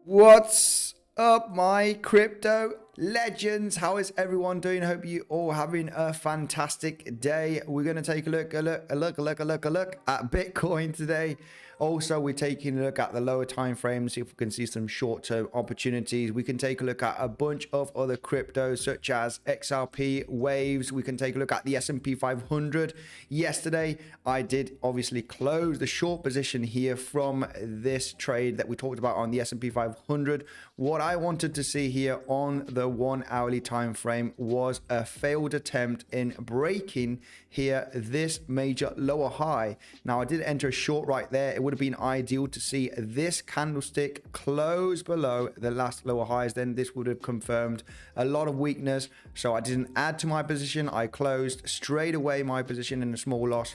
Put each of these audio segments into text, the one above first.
What's up, my crypto legends? How is everyone doing? Hope you all having a fantastic day. We're going to take a look at Bitcoin today. Also, we're taking a look at the lower time frame, see if we can see some short-term opportunities. We can take a look at a bunch of other cryptos such as XRP, waves. We can take a look at the S&P 500. Yesterday, I did obviously close the short position here from this trade that we talked about on the S&P 500. What I wanted to see here on the 1 hourly time frame was a failed attempt in breaking here this major lower high. Now, I did enter a short right there. It would have been ideal to see this candlestick close below the last lower highs. Then this would have confirmed a lot of weakness. So I didn't add to my position. I closed straight away my position in a small loss.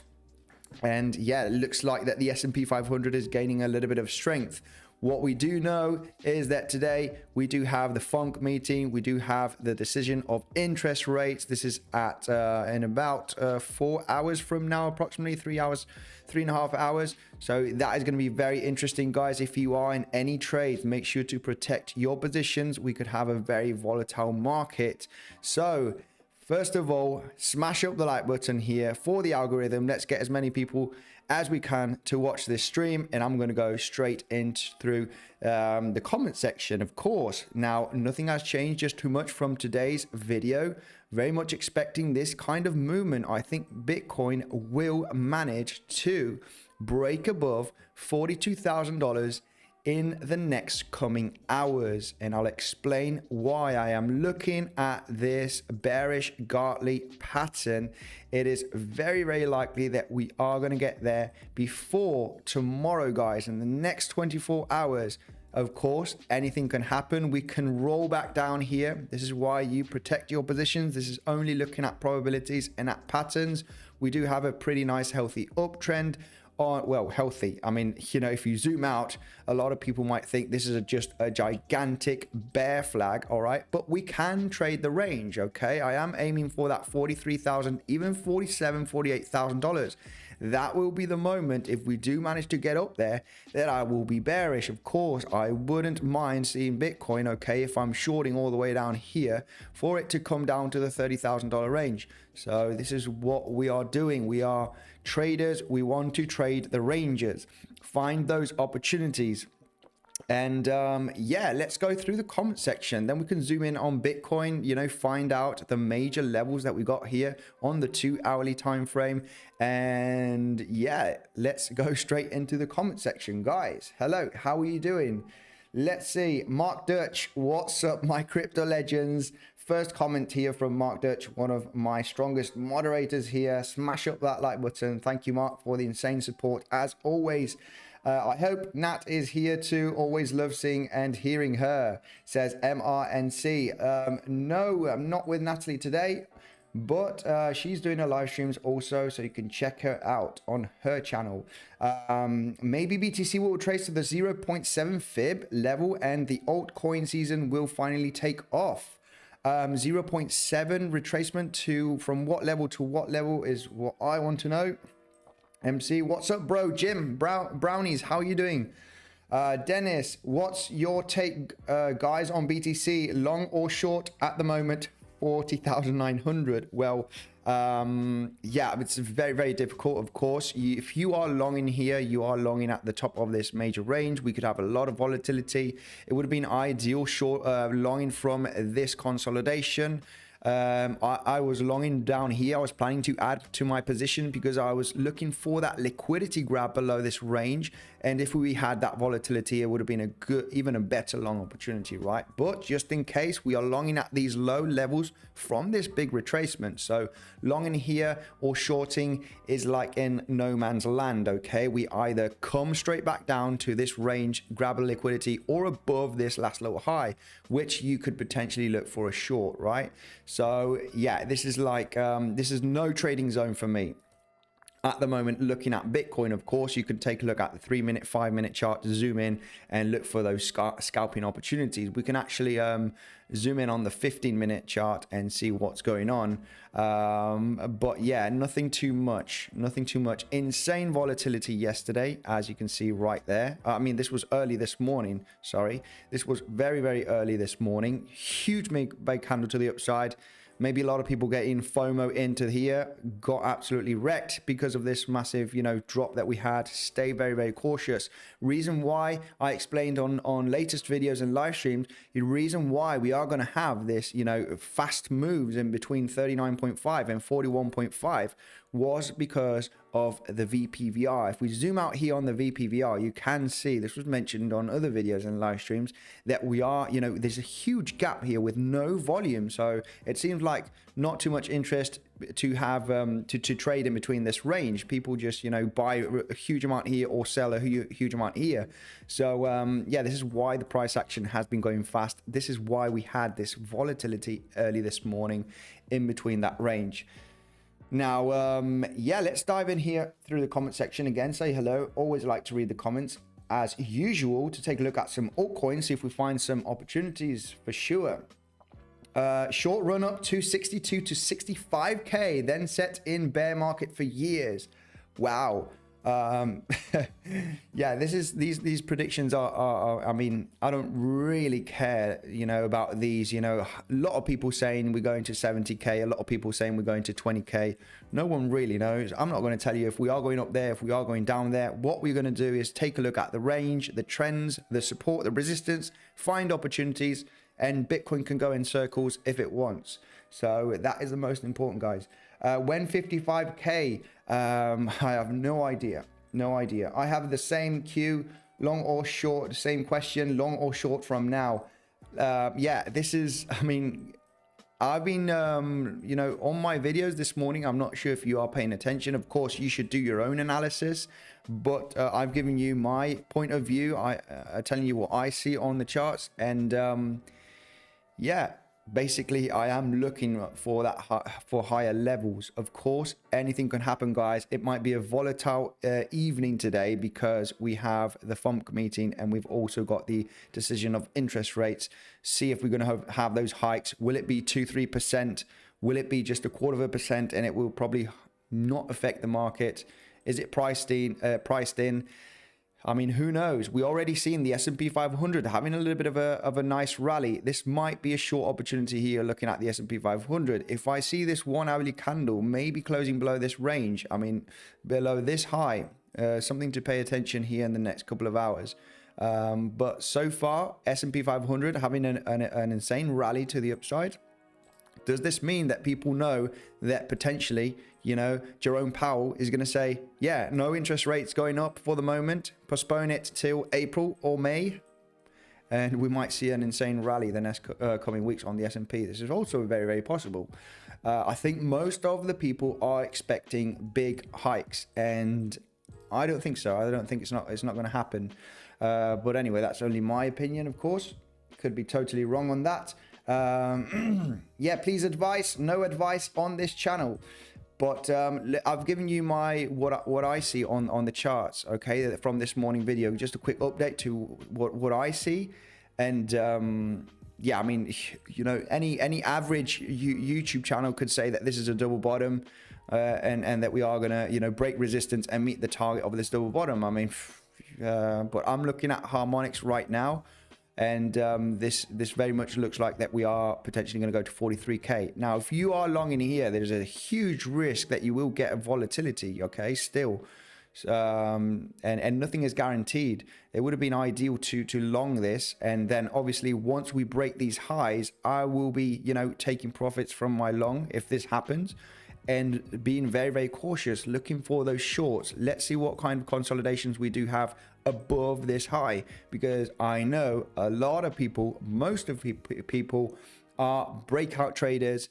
And yeah, it looks like that the S&P 500 is gaining a little bit of strength. What we do know is that today we do have the FONC meeting. We do have the decision of interest rates. This is at in about 4 hours from now, approximately 3 hours, 3.5 hours. So that is going to be very interesting, guys. If you are in any trades, make sure to protect your positions. We could have a very volatile market. So first of all, smash up the like button here for the algorithm. Let's get as many people as we can to watch this stream, and I'm going to go straight through the comment section, of course. Now, nothing has changed just too much from today's video. Very much expecting this kind of movement. I think Bitcoin will manage to break above $42,000 in the next coming hours, and I'll explain why I am looking at this bearish Gartley pattern. It is very, very likely that we are going to get there before tomorrow, guys. In the next 24 hours, of course, anything can happen. We can roll back down here. This is why you protect your positions. This is only looking at probabilities and at patterns. We do have a pretty nice healthy uptrend. Well, healthy. I mean, you know, if you zoom out, a lot of people might think this is just a gigantic bear flag, all right? But we can trade the range, okay? I am aiming for that $43,000, even $47,000, $48,000. That will be the moment, if we do manage to get up there, that I will be bearish. Of course, I wouldn't mind seeing Bitcoin, okay, if I'm shorting all the way down here, for it to come down to the $30,000 range. So this is what we are doing. We are traders. We want to trade the ranges, find those opportunities. And yeah, let's go through the comment section. Then we can zoom in on Bitcoin, you know, find out the major levels that we got here on the 2 hourly time frame. And yeah, let's go straight into the comment section. Guys, hello, how are you doing? Let's see. Mark Dutch, what's up, my crypto legends? First comment here from Mark Dutch, one of my strongest moderators here. Smash up that like button. Thank you, Mark, for the insane support as always. I hope Nat is here too. Always love seeing and hearing her, says MRNC. No, I'm not with Natalie today, but she's doing her live streams also, so you can check her out on her channel. Maybe BTC will trace to the 0.7 fib level and the altcoin season will finally take off. 0.7 retracement to from what level to what level is what I want to know. MC, what's up, bro? Jim, Brownies, how are you doing? Dennis, what's your take, guys, on BTC, long or short at the moment? 40,900. Well, yeah, it's very, very difficult. Of course, if you are long in here, you are longing at the top of this major range. We could have a lot of volatility. It would have been ideal short longing from this consolidation. I was longing down here. I was planning to add to my position because I was looking for that liquidity grab below this range. And if we had that volatility, it would have been a good, even a better long opportunity, right? But just in case, we are longing at these low levels from this big retracement. So longing here or shorting is like in no man's land, okay? We either come straight back down to this range, grab a liquidity, or above this last lower high, which you could potentially look for a short, right? So yeah, this is like, this is no trading zone for me. at the moment looking at Bitcoin. Of course, you can take a look at the 3-minute, 5-minute chart to zoom in and look for those scalping opportunities. We can actually zoom in on the 15-minute chart and see what's going on. But yeah, nothing too much. Insane volatility yesterday, as you can see right there. I mean, this was early this morning. Sorry, this was very, very early this morning. Huge big candle to the upside. Maybe a lot of people getting FOMO into here, got absolutely wrecked because of this massive, drop that we had. Stay very, very cautious. Reason why I explained on latest videos and live streams, the reason why we are going to have this, fast moves in between 39.5 and 41.5 was because of the VPVR. If we zoom out here on the VPVR, you can see, this was mentioned on other videos and live streams, that we are, there's a huge gap here with no volume. So it seems like not too much interest to have to trade in between this range. People just buy a huge amount here or sell a huge amount here. So yeah, this is why the price action has been going fast. This is why we had this volatility early this morning in between that range. Now, yeah, let's dive in here through the comment section again. Say hello. Always like to read the comments as usual to take a look at some altcoins, see if we find some opportunities for sure. Short run up to 62 to 65k, then set in bear market for years. Wow. Yeah, these predictions are I mean, I don't really care, about these. A lot of people saying we're going to 70k, a lot of people saying we're going to 20k. No one really knows. I'm not going to tell you if we are going up there, if we are going down there. What we're going to do is take a look at the range, the trends, the support, the resistance, find opportunities, and Bitcoin can go in circles if it wants. So that is the most important, guys. When 55k, I have no idea. I have the same queue, long or short, the same question, long or short from now. Yeah, this is, I mean, I've been, on my videos this morning. I'm not sure if you are paying attention. Of course, you should do your own analysis, but I've given you my point of view. I'm telling you what I see on the charts, and yeah, basically I am looking for that for higher levels. Of course, anything can happen, guys. It might be a volatile evening today because we have the FOMC meeting and we've also got the decision of interest rates. See if we're going to have those hikes. Will it be 2-3%? Will it be just 1/4%? And it will probably not affect the market. Is it priced in? I mean, who knows? We already seen the S&P 500 having a little bit of a nice rally. This might be a short opportunity here looking at the S&P 500. If I see this 1 hourly candle maybe closing below this range, I mean, below this high, something to pay attention here in the next couple of hours. But so far, S&P 500 having an insane rally to the upside. Does this mean that people know that potentially, Jerome Powell is going to say, yeah, no interest rates going up for the moment, postpone it till April or May, and we might see an insane rally the next coming weeks on the S&P. This is also very, very possible. I think most of the people are expecting big hikes, and I don't think so. I don't think it's not going to happen. But anyway, that's only my opinion, of course. Could be totally wrong on that. Yeah, please advice, no advice on this channel, but I've given you my what I see on the charts, okay, from this morning video. Just a quick update to what I see. And yeah, I mean, any average YouTube channel could say that this is a double bottom, and that we are gonna break resistance and meet the target of this double bottom. I mean, but I'm looking at harmonics right now, and this very much looks like that we are potentially going to go to 43k. Now, if you are long in here, there's a huge risk that you will get a volatility, okay, still. And nothing is guaranteed. It would have been ideal to long this, and then obviously once we break these highs, I will be taking profits from my long if this happens, and being very, very cautious, looking for those shorts. Let's see what kind of consolidations we do have above this high, because I know a lot of people, most of people are breakout traders,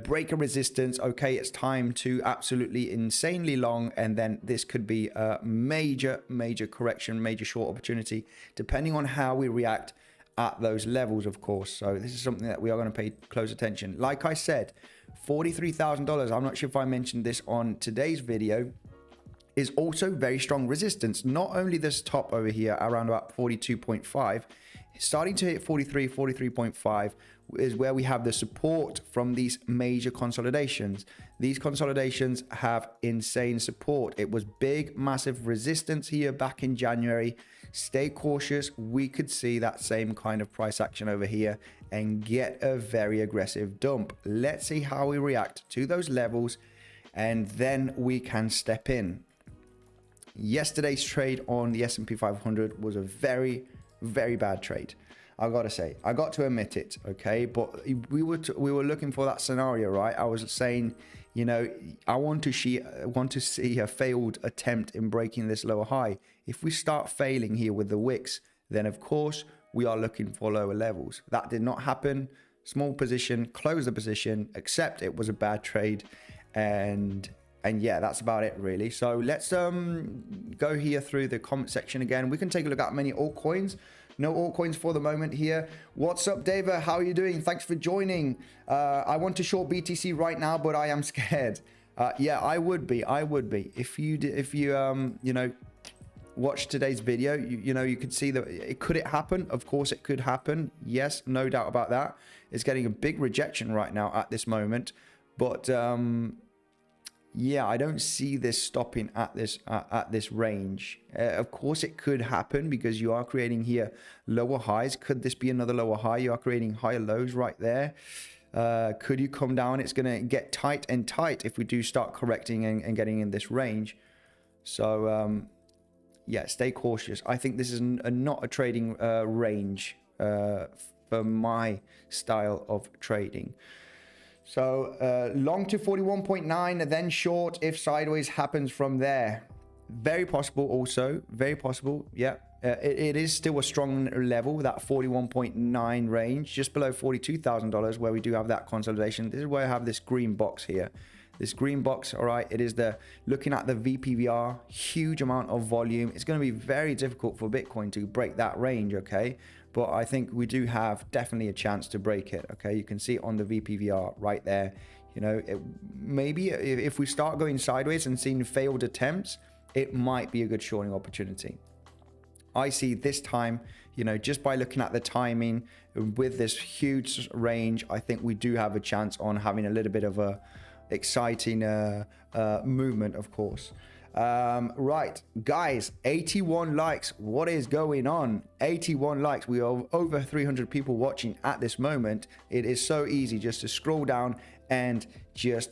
break a resistance. Okay, it's time to absolutely insanely long, and then this could be a major correction, major short opportunity, depending on how we react at those levels, of course. So this is something that we are going to pay close attention. Like I said, $43,000. I'm not sure if I mentioned this on today's video. is also very strong resistance. Not only this top over here around about 42.5, starting to hit 43.5 is where we have the support from these major consolidations. These consolidations have insane support. It was big, massive resistance here back in January. Stay cautious. We could see that same kind of price action over here and get a very aggressive dump. Let's see how we react to those levels, and then we can step in. Yesterday's trade on the S&P 500 was a very, very bad trade. I gotta say, I got to admit it, okay? But we were looking for that scenario, right? I was saying, you know, I want to see a failed attempt in breaking this lower high. If we start failing here with the wicks, then of course we are looking for lower levels. That did not happen. Small position, close the position, accept it was a bad trade, and yeah, that's about it really. So let's go here through the comment section again. We can take a look at many altcoins. No altcoins for the moment here. What's up, David? How are you doing? Thanks for joining. I want to short BTC right now, but I am scared. Yeah, I would be. If you you know, watch today's video, you know, you could see that could it happen? Of course it could happen. Yes, no doubt about that. It's getting a big rejection right now at this moment, but yeah, I don't see this stopping at this range. Of course it could happen because you are creating here lower highs. Could this be another lower high? You are creating higher lows right there. Could you come down? It's going to get tight and tight if we do start correcting and getting in this range. So yeah, stay cautious. I think this is not a trading range for my style of trading. So long to 41.9, then short if sideways happens from there. Very possible also, very possible. Yeah, it is still a strong level, that 41.9 range, just below $42,000 where we do have that consolidation. This is where I have this green box here. This green box, all right, it is looking at the VPVR, huge amount of volume. It's going to be very difficult for Bitcoin to break that range, okay? But I think we do have definitely a chance to break it, okay? You can see it on the VPVR right there. You know, maybe if we start going sideways and seeing failed attempts, it might be a good shorting opportunity. I see this time, you know, just by looking at the timing with this huge range, I think we do have a chance on having a little bit of a exciting movement, of course. Right, guys, 81 likes. What is going on? 81 likes. We are over 300 people watching at this moment. It is so easy just to scroll down and just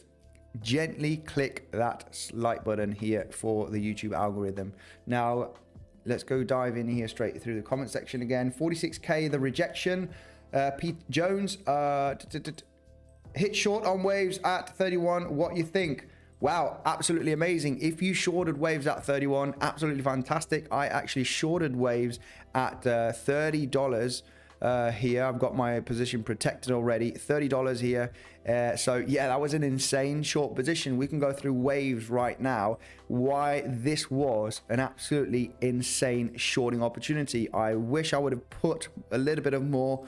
gently click that like button here for the YouTube algorithm. Now let's go dive in here straight through the comment section again. 46k the rejection. Pete Jones hit short on waves at 31. What you think? Wow, absolutely amazing. If you shorted waves at 31, absolutely fantastic. I actually shorted waves at $30 here. I've got my position protected already, $30 here. So yeah, that was an insane short position. We can go through waves right now, why this was an absolutely insane shorting opportunity. I wish I would have put a little bit of more,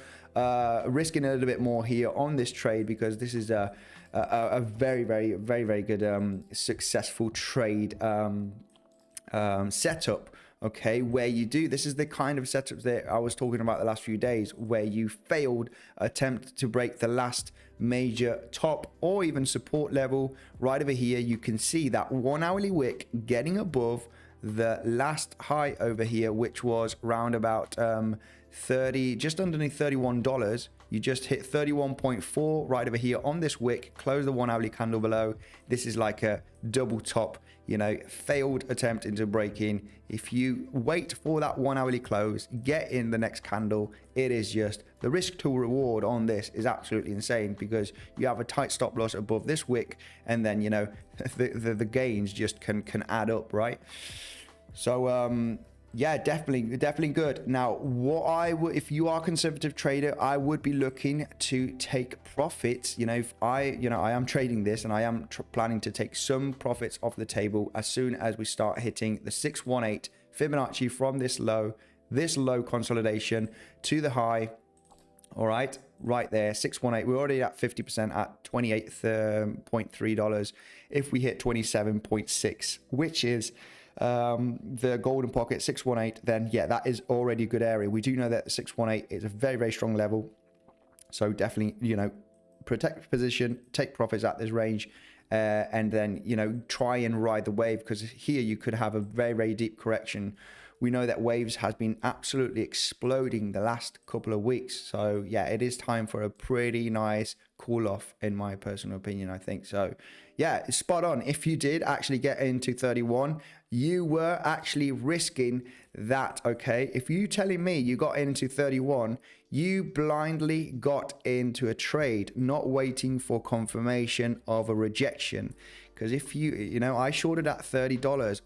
risking a little bit more here on this trade, because this is a very good successful trade setup, okay, where you do, this is the kind of setups that I was talking about the last few days, where you failed attempt to break the last major top or even support level. Right over here you can see that 1 hourly wick getting above the last high over here, which was round about 30, just underneath $31. You just hit 31.4 right over here on this wick, close the 1 hourly candle below. This is like a double top, you know, failed attempt into breaking. If you wait for that 1 hourly close, get in the next candle, it is just, the risk to reward on this is absolutely insane, because you have a tight stop loss above this wick, and then, you know, the gains just can add up, right? So yeah, definitely good. Now, what I would, if you are a conservative trader, I would be looking to take profits. You know, if I am trading this, and I am planning to take some profits off the table as soon as we start hitting the 618 Fibonacci from this low consolidation to the high. All right, right there, 618. We're already at 50% at $28.3. If we hit 27.6, which is the golden pocket 618, then yeah, that is already a good area. We do know that 618 is a very, very strong level. So definitely, you know, protect position, take profits at this range, and then, you know, try and ride the wave, because here you could have a very, very deep correction. We know that waves has been absolutely exploding the last couple of weeks. So yeah, it is time for a pretty nice cool off, in my personal opinion, I think. So yeah, spot on. If you did actually get into 31, you were actually risking that, okay? If you telling me you got into 31, you blindly got into a trade, not waiting for confirmation of a rejection. Because if you know, I shorted at $30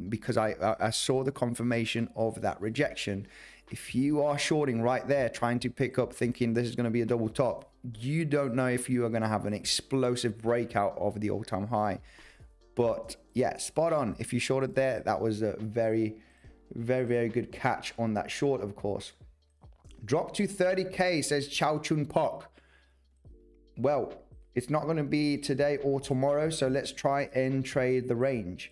because I saw the confirmation of that rejection. If you are shorting right there, trying to pick up, thinking this is going to be a double top, you don't know if you are going to have an explosive breakout of the all-time high. But yeah, spot on. If you shorted there, that was a very, very, very good catch on that short, of course. Drop to 30K, says Chow Chun Pok. Well, it's not going to be today or tomorrow, so let's try and trade the range.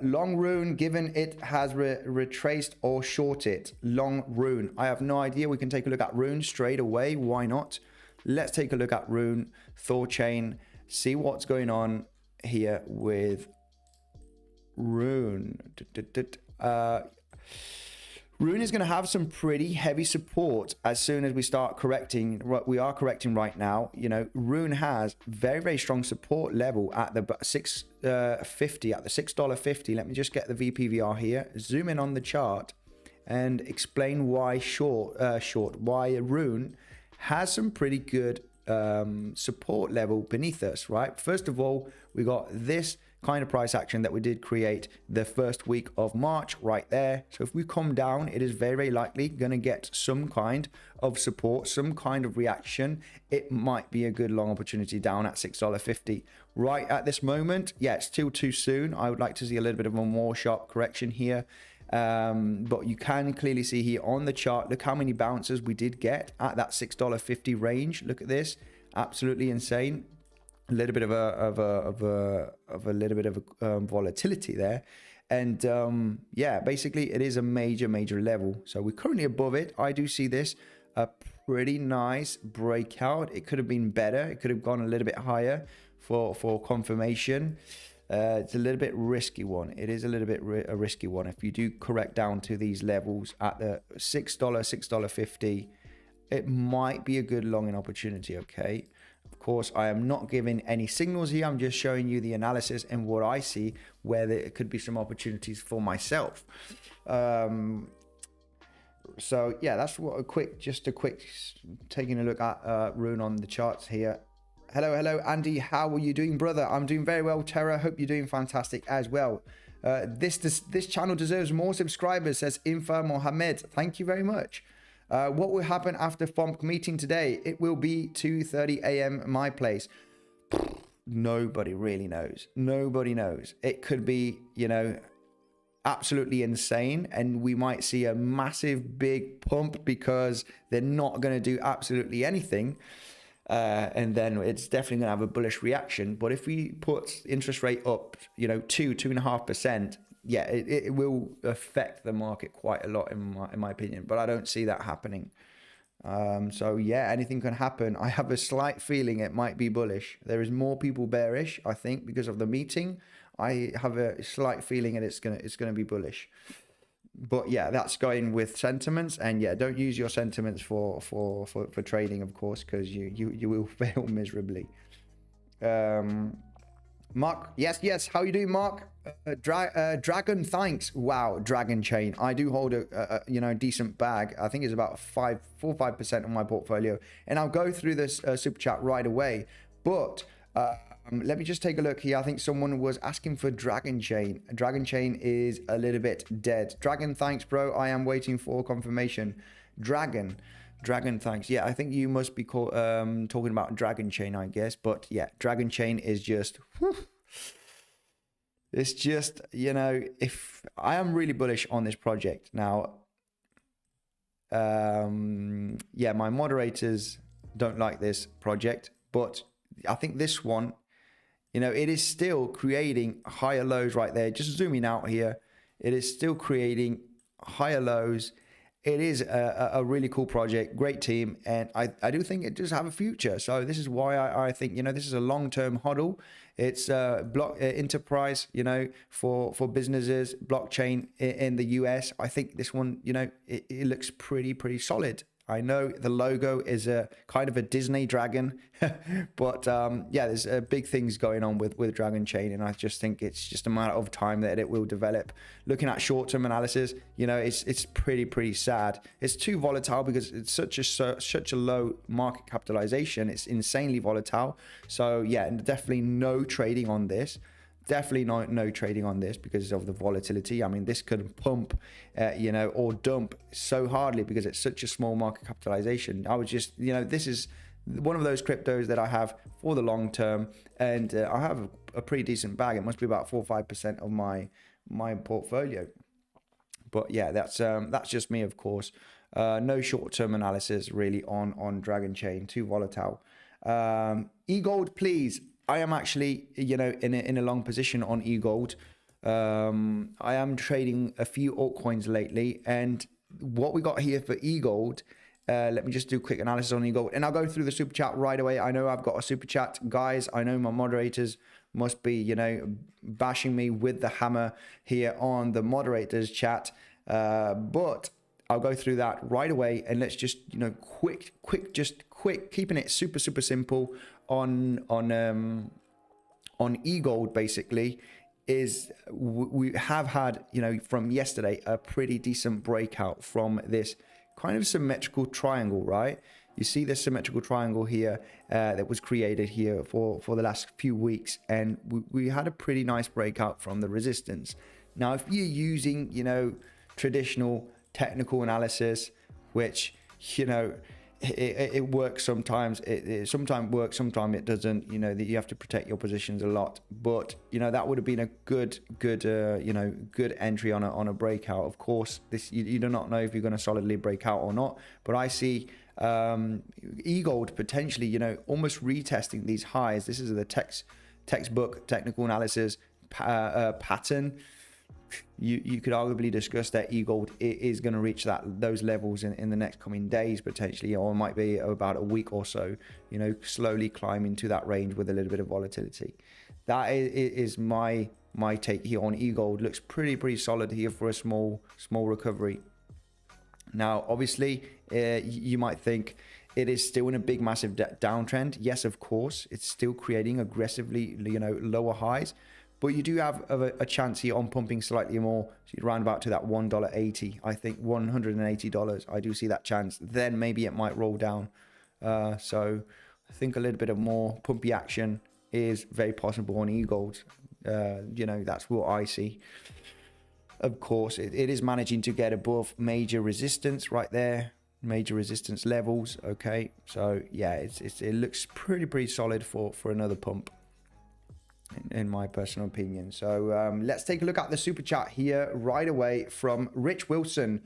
Long Rune, given it has retraced or short it. Long Rune. I have no idea. We can take a look at Rune straight away. Why not? Let's take a look at Rune, THORChain, see what's going on here with Rune. Rune is going to have some pretty heavy support as soon as we start correcting. We are correcting right now. You know, Rune has very, very strong support level at the $6.50, at the $6.50. Let me just get the VPVR here, zoom in on the chart, and explain why why Rune has some pretty good support level beneath us, right? First of all, we got this kind of price action that we did create the first week of March right there. So if we come down, it is very, very likely going to get some kind of support, some kind of reaction. It might be a good long opportunity down at $6.50. Right at this moment, yeah, it's still too soon. I would like to see a little bit of a more sharp correction here. But you can clearly see here on the chart, look how many bounces we did get at that $6.50 range. Look at this, absolutely insane. A little bit of a little bit of volatility there, and yeah, basically it is a major level. So we're currently above it. I do see this a pretty nice breakout. It could have been better. It could have gone a little bit higher for confirmation. It's a little bit risky one. It is a little bit a risky one. If you do correct down to these levels at the $6.50, it might be a good long opportunity. Okay. Of course, I am not giving any signals here. I'm just showing you the analysis and what I see, where there could be some opportunities for myself. So yeah, that's what just a quick taking a look at Rune on the charts here. Hello, Andy. How are you doing, brother? I'm doing very well, Terra. Hope you're doing fantastic as well. This channel deserves more subscribers, says Infa Mohammed. Thank you very much. What will happen after FOMC meeting today? It will be 2:30 a.m. my place. Nobody really knows. Nobody knows. It could be, you know, absolutely insane, and we might see a massive big pump because they're not going to do absolutely anything. And then it's definitely going to have a bullish reaction. But if we put interest rate up, you know, 2.5%, yeah, it will affect the market quite a lot in my opinion, but I don't see that happening. So yeah, anything can happen. I have a slight feeling it might be bullish. There is more people bearish, I think, because of the meeting. I have a slight feeling that it's gonna be bullish. But yeah, that's going with sentiments, and yeah, don't use your sentiments for trading, of course, because you will fail miserably. Mark, yes, how you doing, Mark? Dragon, thanks. Wow, Dragon Chain. I do hold a you know, decent bag. I think it's about 4 or 5% of my portfolio, and I'll go through this super chat right away. But let me just take a look here. I think someone was asking for Dragon Chain. Dragon Chain is a little bit dead. Dragon, thanks, bro. I am waiting for confirmation. Dragon, thanks. Yeah, I think you must be talking about Dragon Chain, I guess. But yeah, Dragon Chain is just, whew, it's just, you know, if I am really bullish on this project now, yeah, my moderators don't like this project, but I think this one, you know, it is still creating higher lows right there. Just zooming out here, it is still creating higher lows. It is a really cool project, great team, and I do think it does have a future. So this is why I think, you know, this is a long-term hodl. It's block enterprise, you know, for businesses, blockchain in the US. I think this one, you know, it looks pretty solid. I know the logo is a kind of a Disney dragon, but yeah, there's big things going on with Dragon Chain, and I just think it's just a matter of time that it will develop. Looking at short-term analysis, you know, it's pretty sad. It's too volatile because it's such a low market capitalization. It's insanely volatile. So yeah, definitely no trading on this. Definitely no trading on this because of the volatility. I mean, this could pump, you know, or dump so hardly because it's such a small market capitalization. I would just, you know, this is one of those cryptos that I have for the long term, and I have a pretty decent bag. It must be about 4 or 5% of my portfolio. But yeah, that's just me, of course. No short-term analysis really on Dragon Chain. Too volatile. eGold, please. I am actually, you know, in a long position on eGold. I am trading a few altcoins lately, and what we got here for eGold, let me just do a quick analysis on eGold, and I'll go through the super chat right away. I know I've got a super chat, guys. I know my moderators must be, you know, bashing me with the hammer here on the moderators chat, but I'll go through that right away, and let's just, you know, quick, keeping it super simple on eGold. Basically, is we have had, you know, from yesterday a pretty decent breakout from this kind of symmetrical triangle, right? You see this symmetrical triangle here that was created here for the last few weeks, and we had a pretty nice breakout from the resistance. Now, if you're using, you know, traditional technical analysis, which, you know, it works sometimes, it sometimes works, sometimes it doesn't, you know, that you have to protect your positions a lot, but, you know, that would have been a good you know, good entry on a breakout. Of course, this you do not know if you're going to solidly break out or not, but I see eGold potentially, you know, almost retesting these highs. This is the textbook technical analysis pattern. You could arguably discuss that eGold is going to reach those levels in the next coming days potentially, or it might be about a week or so, you know, slowly climbing to that range with a little bit of volatility. That is my take here on eGold. Looks pretty solid here for a small recovery. Now, obviously, you might think it is still in a big massive downtrend. Yes, of course, it's still creating aggressively, you know, lower highs. But you do have a chance here on pumping slightly more, so you're round about to that $1.80. I think $180. I do see that chance. Then maybe it might roll down. So I think a little bit of more pumpy action is very possible on eGold. You know, that's what I see. Of course, it is managing to get above major resistance right there. Major resistance levels. Okay, so yeah, it looks pretty solid for another pump, in my personal opinion. So let's take a look at the super chat here right away from Rich Wilson.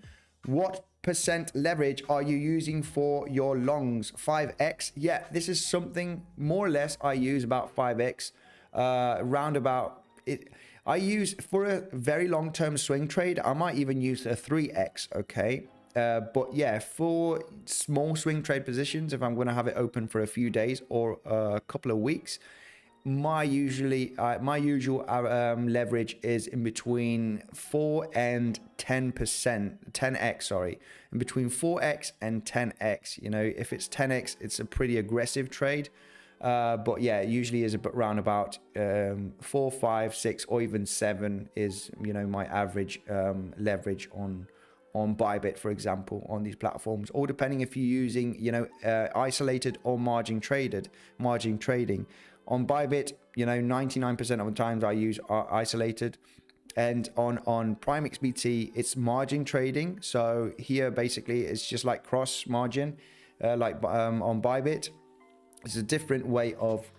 What % leverage are you using for your longs? 5x? Yeah, this is something more or less I use about 5x, round about it. I use for a very long-term swing trade, I might even use a 3x, okay? But yeah, for small swing trade positions, if I'm going to have it open for a few days or a couple of weeks, my usual leverage is in between 4 and 10x, sorry, in between 4x and 10x. You know, if it's 10x, it's a pretty aggressive trade, but yeah, it usually is around about 4, 5, 6, or even 7 is, you know, my average leverage on Bybit, for example, on these platforms, or depending if you're using, you know, isolated or margin trading. On Bybit, you know, 99% of the times I use isolated, and on Prime XBT, it's margin trading. So here, basically, it's just like cross margin, like on Bybit. It's a different way of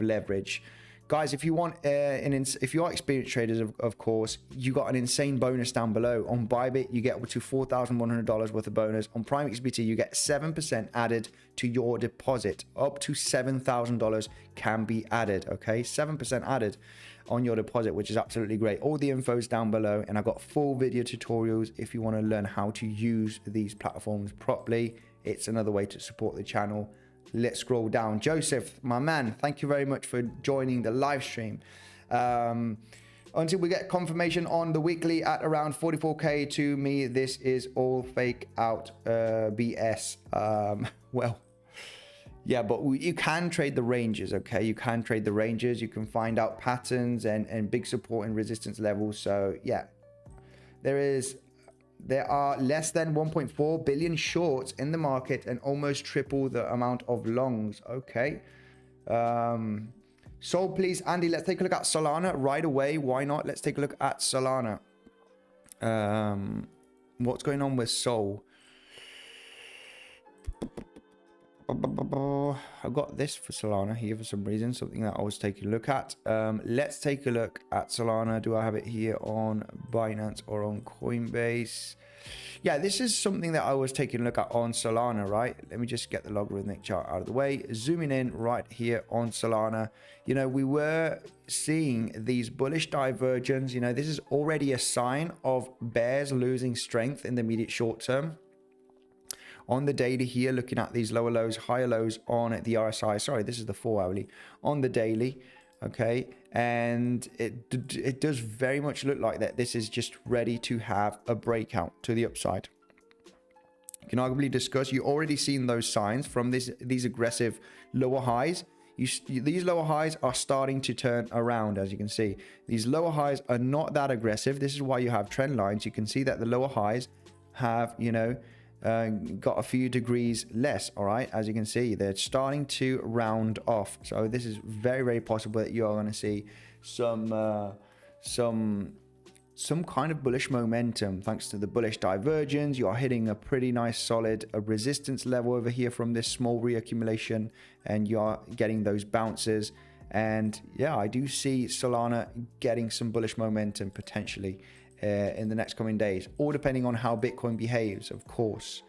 leverage. guys, if you want if you are experienced traders, of course, you got an insane bonus down below. On Bybit, you get up to $4,100 worth of bonus. On Prime XBT, you get 7% added to your deposit. Up to $7,000 can be added. Okay, 7% added on your deposit, which is absolutely great. All the info is down below, and I've got full video tutorials if you want to learn how to use these platforms properly. It's another way to support the channel. Let's scroll down. Joseph, my man, thank you very much for joining the live stream. Until we get confirmation on the weekly at around 44k, to me this is all fake out BS. Well, yeah, but you can trade the ranges. Okay, you can trade the ranges. You can find out patterns and big support and resistance levels. So yeah, there are less than 1.4 billion shorts in the market and almost triple the amount of longs. Okay. So please, Andy, let's take a look at Solana right away. Why not? Let's take a look at Solana. What's going on with Sol? I've got this for Solana here for some reason, something that I was taking a look at. Let's take a look at Solana. Do I have it here on Binance or on Coinbase? Yeah, this is something that I was taking a look at on Solana, right? Let me just get the logarithmic chart out of the way. Zooming in right here on Solana. You know, we were seeing these bullish divergence. You know, this is already a sign of bears losing strength in the immediate short term. On the daily here, looking at these lower lows, higher lows on the RSI. Sorry, this is the 4 hourly. On the daily, okay, and it does very much look like that this is just ready to have a breakout to the upside. You can arguably discuss, you already seen those signs from these aggressive lower highs. These lower highs are starting to turn around, as you can see. These lower highs are not that aggressive. This is why you have trend lines. You can see that the lower highs have, you know, got a few degrees less. All right, as you can see, they're starting to round off. So this is very, very possible that you are going to see some kind of bullish momentum thanks to the bullish divergence. You are hitting a pretty nice solid resistance level over here from this small reaccumulation, and you are getting those bounces. And yeah, I do see Solana getting some bullish momentum potentially in the next coming days, all depending on how Bitcoin behaves, of course,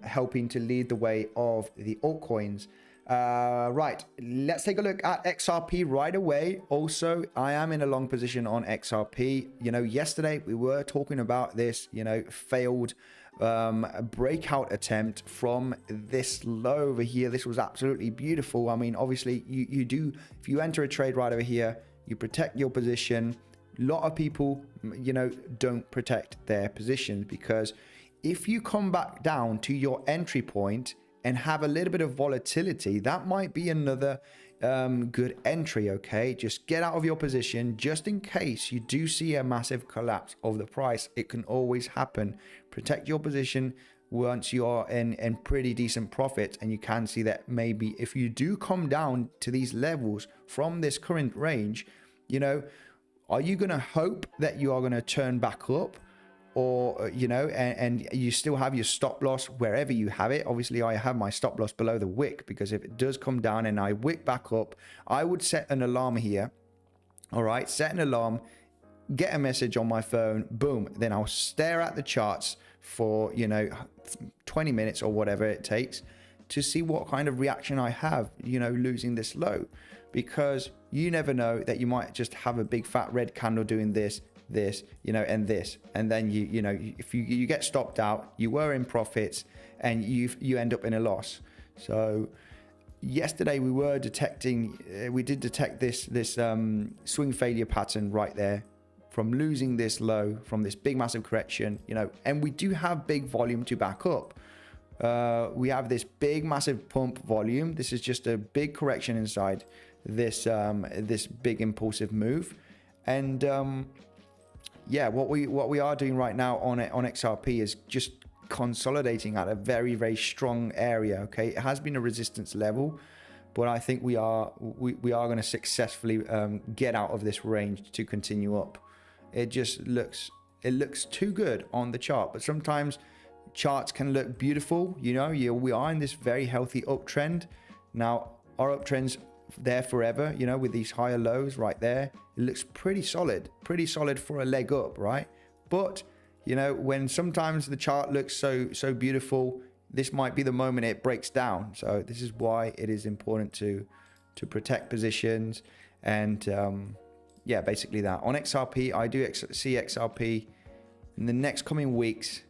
helping to lead the way of the altcoins. Right, let's take a look at XRP right away. Also, I am in a long position on XRP. You know, yesterday we were talking about this, you know, failed breakout attempt from this low over here. This was absolutely beautiful. I mean, obviously you do, if you enter a trade right over here, you protect your position. A lot of people, you know, don't protect their positions, because if you come back down to your entry point and have a little bit of volatility, that might be another good entry. Okay, just get out of your position just in case you do see a massive collapse of the price. It can always happen. Protect your position once you are in pretty decent profit, and you can see that maybe if you do come down to these levels from this current range, you know, are you going to hope that you are going to turn back up, or, you know, and you still have your stop loss wherever you have it? Obviously, I have my stop loss below the wick, because if it does come down and I wick back up, I would set an alarm here. All right, set an alarm, get a message on my phone, boom. Then I'll stare at the charts for, you know, 20 minutes or whatever it takes to see what kind of reaction I have, you know, losing this low. Because you never know that you might just have a big fat red candle doing this, you know, and this, and then you know, if you get stopped out, you were in profits, and you end up in a loss. So yesterday we were detecting, we did detect this swing failure pattern right there from losing this low from this big massive correction, you know, and we do have big volume to back up. We have this big massive pump volume. This is just a big correction inside this big impulsive move. And yeah, what we are doing right now on XRP is just consolidating at a very, very strong area. Okay, it has been a resistance level, but I think we are going to successfully get out of this range to continue up. It looks too good on the chart, but sometimes charts can look beautiful. You know, we are in this very healthy uptrend. Now, our uptrends there forever, you know, with these higher lows right there. It looks pretty solid for a leg up, right? But you know, when sometimes the chart looks so beautiful, this might be the moment it breaks down. So this is why it is important to protect positions. And yeah, basically that. On XRP, I do see XRP in the next coming weeks,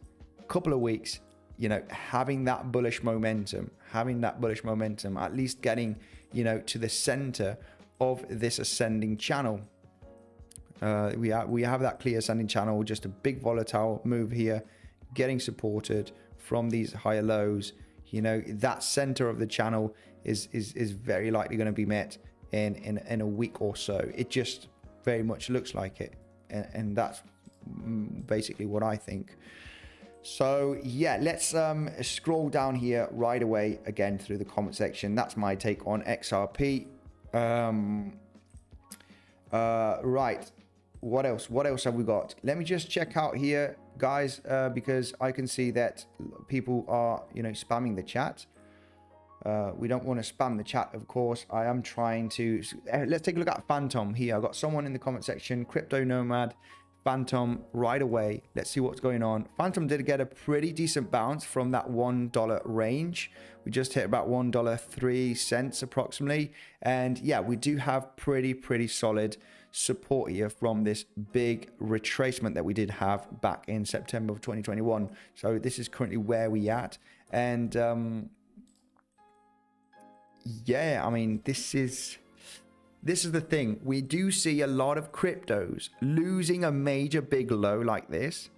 couple of weeks, you know, having that bullish momentum, at least getting, you know, to the center of this ascending channel. We have that clear ascending channel, just a big volatile move here, getting supported from these higher lows. You know, that center of the channel is very likely going to be met in a week or so. It just very much looks like it, and that's basically what I think. So yeah, let's scroll down here right away again through the comment section. That's my take on XRP. Right, what else have we got? Let me just check out here, guys, because I can see that people are, you know, spamming the chat. We don't want to spam the chat, of course. I am trying to. Let's take a look at Phantom here. I got someone in the comment section, Crypto Nomad, Phantom, right away. Let's see what's going on. Phantom did get a pretty decent bounce from that $1 range. We just hit about $1.03 approximately. And yeah, we do have pretty solid support here from this big retracement that we did have back in September of 2021. So this is currently where we at. And yeah, I mean, this is the thing. We do see a lot of cryptos losing a major big low like this.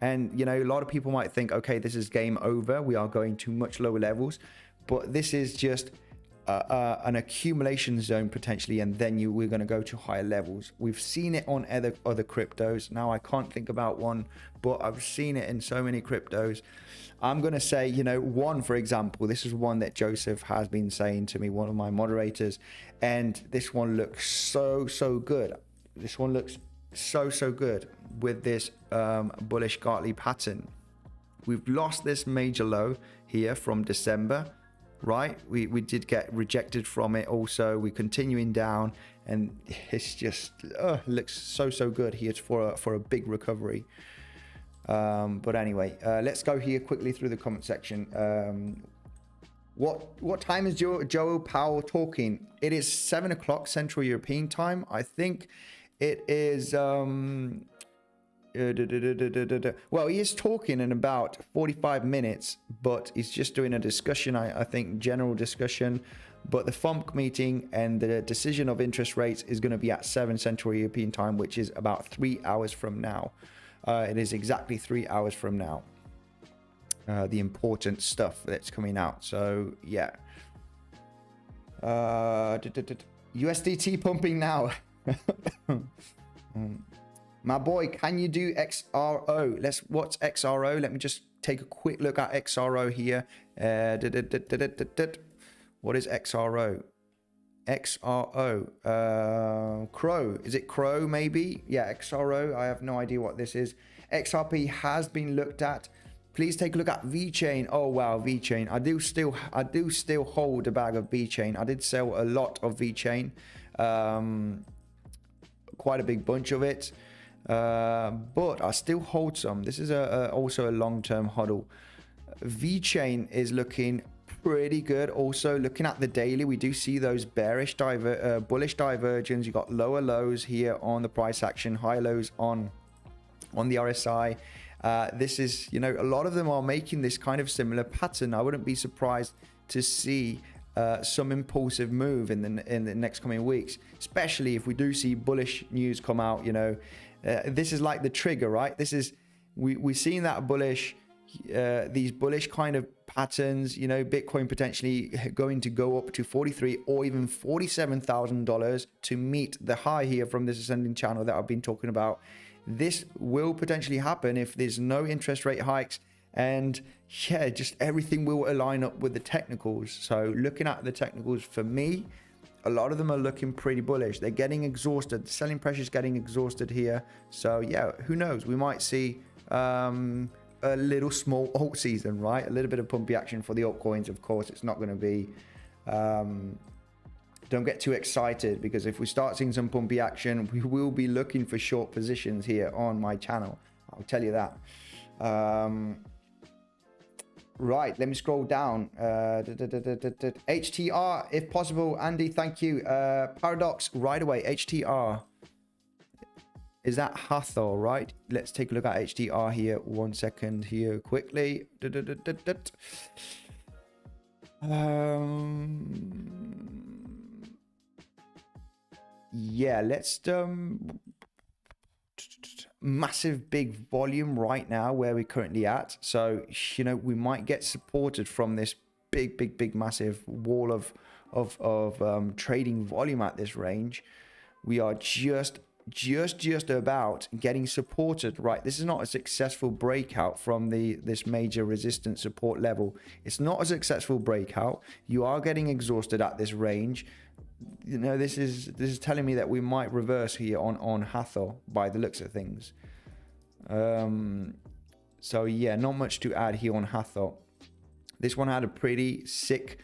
And, you know, a lot of people might think, okay, this is game over. We are going to much lower levels. But this is just an accumulation zone potentially. And then we're going to go to higher levels. We've seen it on other cryptos. Now, I can't think about one, but I've seen it in so many cryptos. I'm going to say, you know, one, for example, this is one that Joseph has been saying to me, one of my moderators, and this one looks so good. This one looks so good with this bullish Gartley pattern. We've lost this major low here from December, right? We did get rejected from it also. We're continuing down, and it's just looks so good here for a big recovery. But anyway, let's go here quickly through the comment section. What time is Joe Powell talking? It is 7 o'clock Central European time. I think it is well, he is talking in about 45 minutes, but he's just doing a discussion, I think general discussion. But the FOMC meeting and the decision of interest rates is going to be at 7 Central European time, which is about 3 hours from now. It is exactly 3 hours from now. The important stuff that's coming out. So yeah. USDT pumping now. My boy, can you do XRO? What's XRO? Let me just take a quick look at XRO here. What is XRO? XRO, Crow, is it Crow maybe? Yeah, XRO, I have no idea what this is. XRP has been looked at. Please take a look at VeChain. Oh wow, VeChain. I do still hold a bag of VeChain. I did sell a lot of VeChain, quite a big bunch of it, but I still hold some. This is also a long-term hodl. VeChain is looking pretty good. Also looking at the daily, we do see those bullish divergence. You got lower lows here on the price action, high lows on the RSI. This is, you know, a lot of them are making this kind of similar pattern. I wouldn't be surprised to see some impulsive move in the next coming weeks, especially if we do see bullish news come out. You know, this is like the trigger, right? This is we've seen that bullish, these bullish kind of patterns. You know, Bitcoin potentially going to go up to $43,000 or even $47,000 to meet the high here from this ascending channel that I've been talking about. This will potentially happen if there's no interest rate hikes, and yeah, just everything will align up with the technicals. So looking at the technicals, for me, a lot of them are looking pretty bullish. They're getting exhausted. The selling pressure is getting exhausted here. So yeah, who knows? We might see a little small alt season, right? A little bit of pumpy action for the altcoins. Of course, it's not going to be don't get too excited, because if we start seeing some pumpy action, we will be looking for short positions here on my channel. I'll tell you that. Right, let me scroll down. HTR, if possible. Andy, thank you. Paradox, right away. HTR. Is that Hathor, right? Let's take a look at HTR here. 1 second here quickly. Yeah, let's massive big volume right now where we're currently at. So, you know, we might get supported from this big massive wall of trading volume at this range. We are just about getting supported, right? This is not a successful breakout from this major resistance support level. It's not a successful breakout. You are getting exhausted at this range. You know, this is telling me that we might reverse here on Hathor by the looks of things. So yeah, not much to add here on Hathor. This one had a pretty sick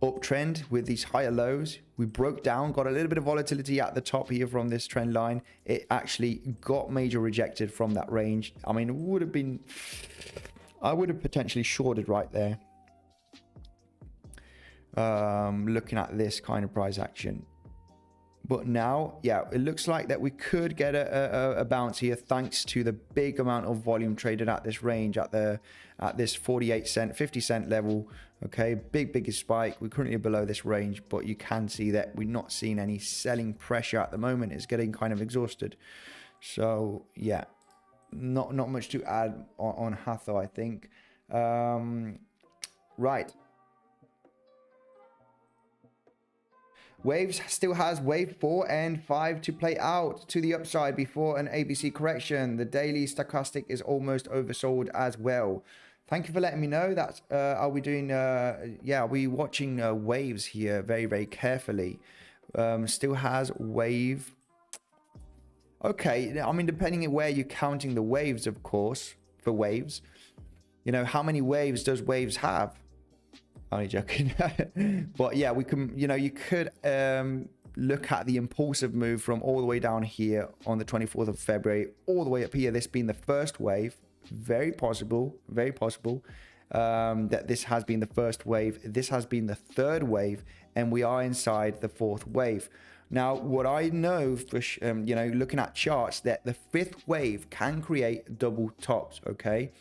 uptrend with these higher lows. We broke down, got a little bit of volatility at the top here from this trend line. It actually got major rejected from that range. I mean, it would have been, I would have potentially shorted right there. Looking at this kind of price action, but now, yeah, it looks like that we could get a bounce here thanks to the big amount of volume traded at this range, at this 48 cent 50 cent level. Okay, biggest spike. We're currently below this range, but you can see that we're not seeing any selling pressure at the moment. It's getting kind of exhausted. So yeah, not much to add on Hathor, I think. Right. Waves still has wave 4 and 5 to play out to the upside before an ABC correction. The daily stochastic is almost oversold as well. Thank you for letting me know that. Are we doing, yeah, are we watching waves here very carefully? Still has wave. Okay, I mean, depending on where you're counting the waves, of course, for waves. You know, how many waves does waves have? Only joking. But yeah, we can, you know, you could look at the impulsive move from all the way down here on the 24th of February all the way up here, this being the first wave. Very possible that this has been the first wave. This has been the third wave, and we are inside the fourth wave. Now, what I know for you know, looking at charts, that the fifth wave can create double tops. Okay,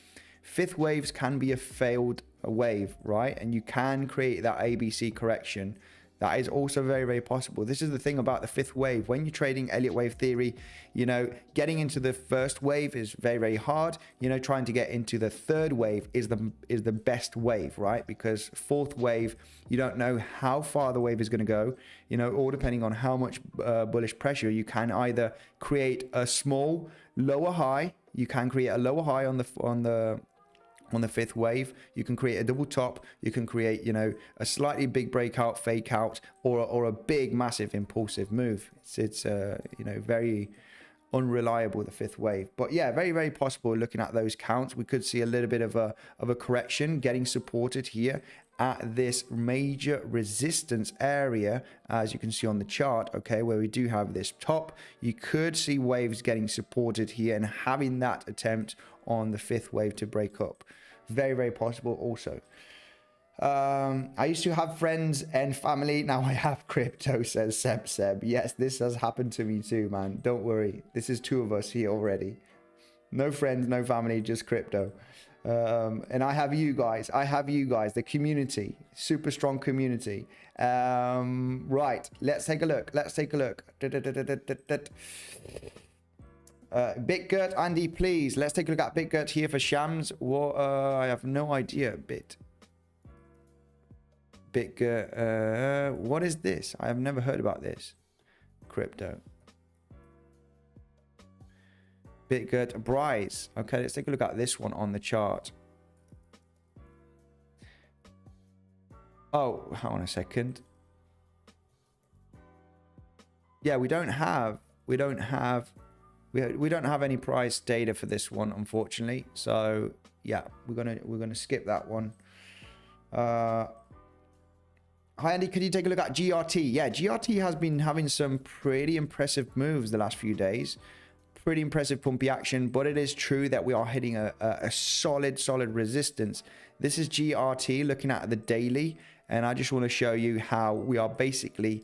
fifth waves can be a failed wave, right? And you can create that ABC correction. That is also very possible. This is the thing about the fifth wave. When you're trading Elliot wave theory, you know, getting into the first wave is very hard. You know, trying to get into the third wave is the best wave, right? Because fourth wave, you don't know how far the wave is going to go, you know, or depending on how much bullish pressure, you can either create a small lower high. You can create a lower high on the fifth wave. You can create a double top. You can create, you know, a slightly big breakout, fake out, or a big massive impulsive move. It's you know, very unreliable, the fifth wave. But yeah, very possible. Looking at those counts, we could see a little bit of a correction getting supported here at this major resistance area, as you can see on the chart. Okay, where we do have this top, you could see waves getting supported here and having that attempt on the fifth wave to break up. Very possible also. I used to have friends and family. Now I have crypto, says Seb. Yes, this has happened to me too, man. Don't worry. This is two of us here already. No friends, no family, just crypto. And I have you guys. The community. Super strong community. Right. Let's take a look. Bitgert, Andy, please. Let's take a look at Bitgert here for Shams. What? I have no idea. Bitgert. What is this? I have never heard about this. Crypto. Bitgert, Bryce. Okay, let's take a look at this one on the chart. Oh, hang on a second. Yeah, we don't have any price data for this one, unfortunately. So yeah, we're gonna skip that one. Hi Andy, could you take a look at GRT? Yeah, GRT has been having some pretty impressive moves the last few days. Pretty impressive pumpy action, but it is true that we are hitting a solid resistance. This is GRT looking at the daily, and I just want to show you how we are basically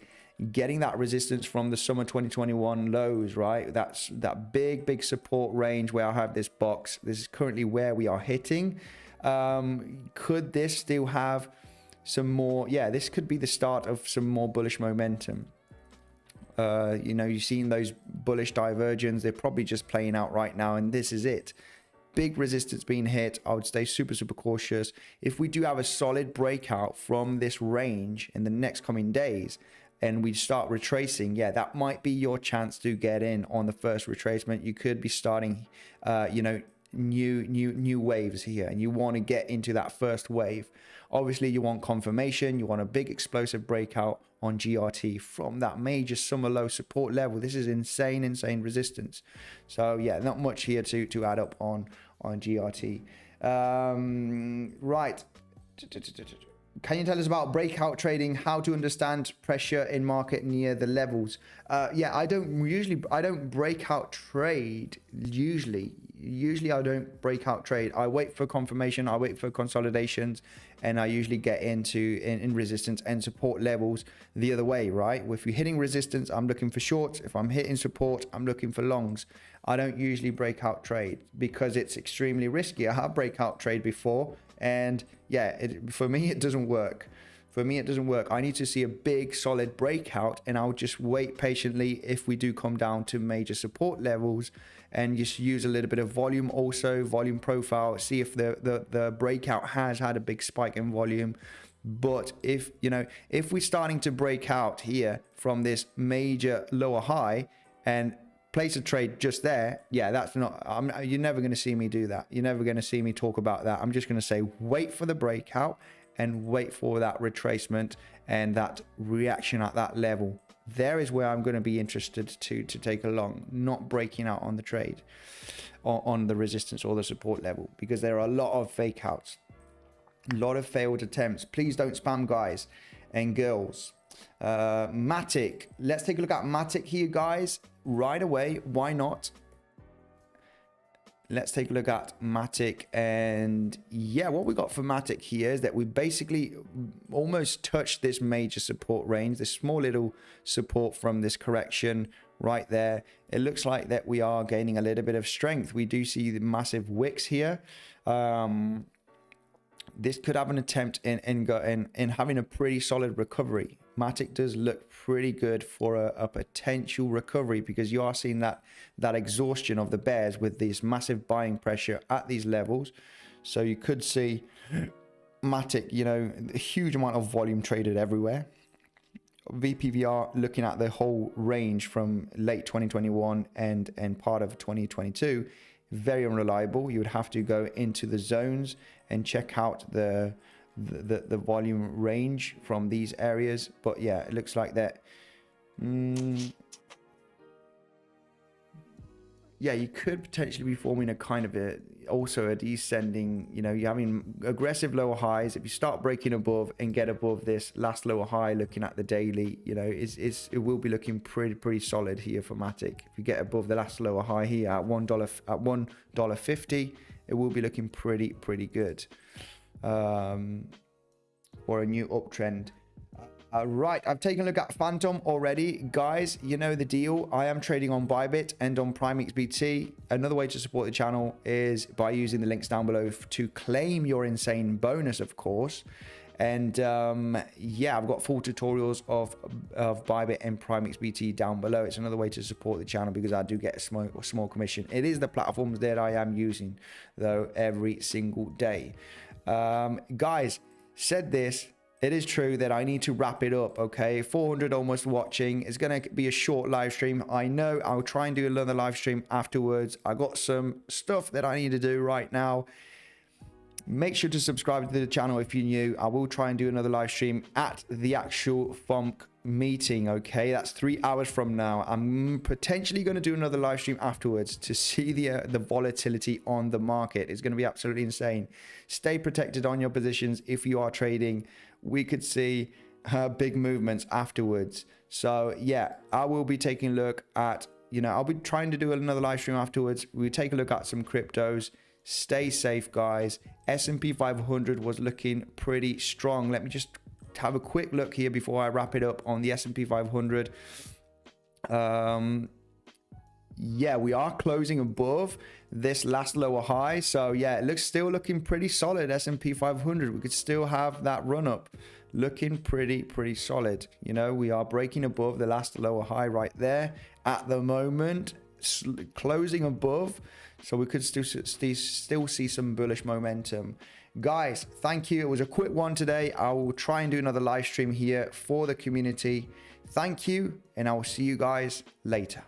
getting that resistance from the summer 2021 lows, right? That's that big support range where I have this box. This is currently where we are hitting. Could this still have some more? Yeah, this could be the start of some more bullish momentum. You know, you've seen those bullish diversions. They're probably just playing out right now, and this is it. Big resistance being hit. I would stay super cautious. If we do have a solid breakout from this range in the next coming days, and we start retracing, yeah, that might be your chance to get in on the first retracement. You could be starting, you know, new waves here, and you want to get into that first wave. Obviously, you want confirmation. You want a big explosive breakout on GRT from that major summer low support level. This is insane resistance. So yeah, not much here to add up on GRT. Right. Can you tell us about breakout trading, how to understand pressure in market near the levels? Yeah, I don't breakout trade usually. I don't breakout trade. I wait for confirmation, I wait for consolidations, and I usually get into in resistance and support levels the other way, right? If you're hitting resistance, I'm looking for shorts. If I'm hitting support, I'm looking for longs. I don't usually breakout trade because it's extremely risky. I have breakout trade before, and yeah, for me, it doesn't work. For me, it doesn't work. I need to see a big, solid breakout, and I'll just wait patiently if we do come down to major support levels, and just use a little bit of volume, also volume profile, see if the breakout has had a big spike in volume. But if, you know, if we're starting to break out here from this major lower high and place a trade just there, yeah, that's not, you're never going to see me do that. You're never going to see me talk about that. I'm just going to say wait for the breakout and wait for that retracement and that reaction at that level. There is where I'm going to be interested to take a long, not breaking out on the trade or on the resistance or the support level, because there are a lot of fake outs, a lot of failed attempts. Please don't spam, guys and girls. Matic, let's take a look at Matic here, guys, right away. Why not? Let's take a look at Matic, and yeah, what we got for Matic here is that we basically almost touched this major support range, this small little support from this correction right there. It looks like that we are gaining a little bit of strength. We do see the massive wicks here. This could have an attempt in having a pretty solid recovery. Matic does look pretty good for a potential recovery, because you are seeing that exhaustion of the bears with this massive buying pressure at these levels. So you could see Matic, you know, a huge amount of volume traded everywhere. VPVR looking at the whole range from late 2021 and part of 2022, very unreliable. You would have to go into the zones and check out the volume range from these areas. But yeah, it looks like that. Yeah, you could potentially be forming a kind of also a descending, you know, you're having aggressive lower highs. If you start breaking above and get above this last lower high, looking at the daily, you know, it will be looking pretty solid here for Matic. If you get above the last lower high here at $1.50, it will be looking pretty good for a new uptrend. Right, I've taken a look at Phantom already. Guys, you know the deal. I am trading on Bybit and on PrimeXBT. Another way to support the channel is by using the links down below to claim your insane bonus, of course. And yeah, I've got full tutorials of Bybit and PrimeXBT down below. It's another way to support the channel, because I do get a small commission. It is the platforms that I am using, though, every single day. Guys, said this. It is true that I need to wrap it up, okay? 400 almost watching. It's going to be a short live stream. I know. I'll try and do another live stream afterwards. I got some stuff that I need to do right now. Make sure to subscribe to the channel if you're new. I will try and do another live stream at the actual FOMC meeting, okay? That's 3 hours from now. I'm potentially going to do another live stream afterwards to see the volatility on the market. It's going to be absolutely insane. Stay protected on your positions if you are trading. We could see big movements afterwards. So yeah, I will be taking a look at, you know, I'll be trying to do another live stream afterwards. We'll take a look at some cryptos. Stay safe, guys. S&P 500 was looking pretty strong. Let me just have a quick look here before I wrap it up on the S&P 500. Yeah, we are closing above this last lower high. So yeah, it looks still looking pretty solid. S&P 500, we could still have that run up looking pretty solid. You know, we are breaking above the last lower high right there at the moment, closing above. So we could still see some bullish momentum. Guys, thank you. It was a quick one today. I will try and do another live stream here for the community. Thank you, and I will see you guys later.